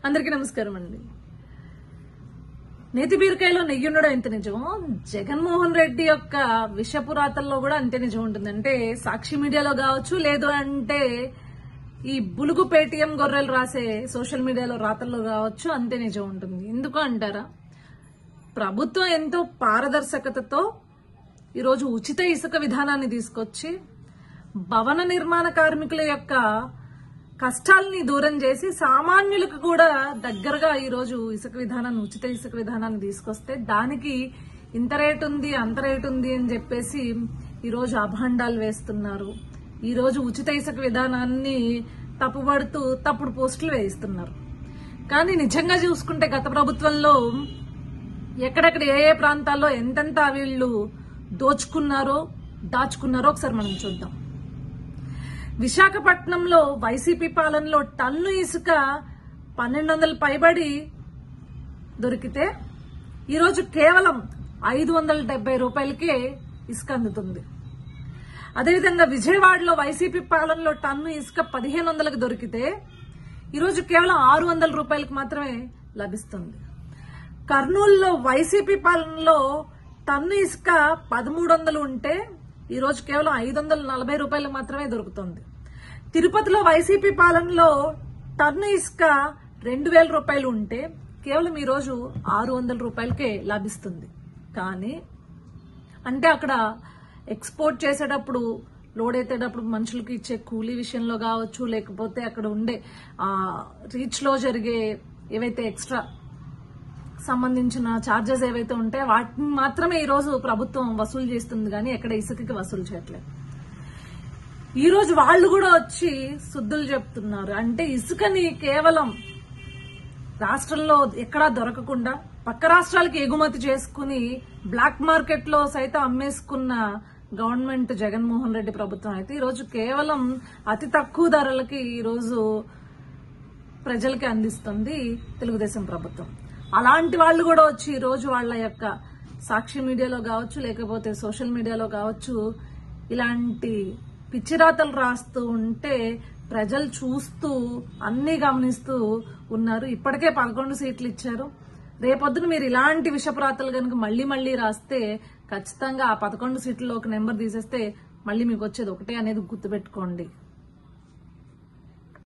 అందరికీ నమస్కారం అండి. నేతి బీరకాయలో నెయ్యి ఉండడం ఎంత నిజం, జగన్మోహన్ రెడ్డి యొక్క విషపురాతల్లో కూడా అంతే నిజం ఉంటుంది. అంటే సాక్షి మీడియాలో కావచ్చు, లేదు అంటే ఈ బులుగు పేటీఎం గొర్రెలు రాసే సోషల్ మీడియాలో రాతల్లో కావచ్చు, అంతే నిజం ఉంటుంది. ఎందుకు అంటారా? ప్రభుత్వం ఎంతో పారదర్శకతతో ఈరోజు ఉచిత ఇసుక విధానాన్ని తీసుకొచ్చి భవన నిర్మాణ కార్మికుల యొక్క కష్టాలని దూరం చేసి సామాన్యులకు కూడా దగ్గరగా ఈరోజు ఇసుక విధానాన్ని, ఉచిత ఇసుక విధానాన్ని తీసుకొస్తే దానికి ఇంత రేటు ఉంది, అంత రేటు ఉంది అని చెప్పేసి ఈరోజు అభాండాలు వేస్తున్నారు. ఈరోజు ఉచిత ఇసుక విధానాన్ని తప్పుపడుతూ తప్పుడు పోస్టులు వేయిస్తున్నారు. కానీ నిజంగా చూసుకుంటే గత ప్రభుత్వంలో ఎక్కడెక్కడ ఏ ప్రాంతాల్లో ఎంతెంత వీళ్ళు దోచుకున్నారో దాచుకున్నారో ఒకసారి మనం చూద్దాం. విశాఖపట్నంలో వైసీపీ పాలనలో టన్ను ఇసుక 1200 పైబడి దొరికితే ఈరోజు కేవలం 570 రూపాయలకే ఇసుక అందుతుంది. అదేవిధంగా విజయవాడలో వైసీపీ పాలనలో టన్ను ఇసుక 1500కు దొరికితే ఈరోజు కేవలం 600 రూపాయలకు మాత్రమే లభిస్తుంది. కర్నూలులో వైసీపీ పాలనలో టన్ను ఇసుక 1300 ఉంటే ఈరోజు కేవలం 540 రూపాయలకు మాత్రమే దొరుకుతుంది. తిరుపతిలో వైసీపీ పాలనలో టన్ను ఇసుక 2000 రూపాయలు ఉంటే కేవలం ఈరోజు 600 రూపాయలకే లభిస్తుంది. కానీ అంటే అక్కడ ఎక్స్పోర్ట్ చేసేటప్పుడు, లోడ్ ఎత్తేటప్పుడు మనుషులకు ఇచ్చే కూలీ విషయంలో కావచ్చు, లేకపోతే అక్కడ ఉండే రీచ్ లో జరిగే ఏవైతే ఎక్స్ట్రా సంబంధించిన ఛార్జెస్ ఏవైతే ఉంటాయో వాటిని మాత్రమే ఈరోజు ప్రభుత్వం వసూలు చేస్తుంది, కానీ ఎక్కడ ఇసుకకి వసూలు చేయట్లేదు. ఈ రోజు వాళ్ళు కూడా వచ్చి శుద్ధులు చెప్తున్నారు. అంటే ఇసుకని కేవలం రాష్ట్రంలో ఎక్కడా దొరకకుండా పక్క రాష్ట్రాలకి ఎగుమతి చేసుకుని బ్లాక్ మార్కెట్ లో సైతం అమ్మేసుకున్న గవర్నమెంట్ జగన్మోహన్ రెడ్డి ప్రభుత్వం అయితే ఈరోజు కేవలం అతి తక్కువ ధరలకి ఈరోజు ప్రజలకి అందిస్తుంది తెలుగుదేశం ప్రభుత్వం. అలాంటి వాళ్ళు కూడా వచ్చి ఈ రోజు వాళ్ళ యొక్క సాక్షి మీడియాలో కావచ్చు, లేకపోతే సోషల్ మీడియాలో కావచ్చు, ఇలాంటి పిచ్చిరాతలు రాస్తూ ఉంటే ప్రజలు చూస్తూ అన్ని గమనిస్తూ ఉన్నారు. ఇప్పటికే 11 సీట్లు ఇచ్చారు. రేపొద్దున మీరు ఇలాంటి విషపురాతలు కనుక మళ్లీ రాస్తే ఖచ్చితంగా ఆ 11 సీట్లలో ఒక నెంబర్ తీసేస్తే మళ్ళీ మీకు వచ్చేది ఒకటే అనేది గుర్తుపెట్టుకోండి.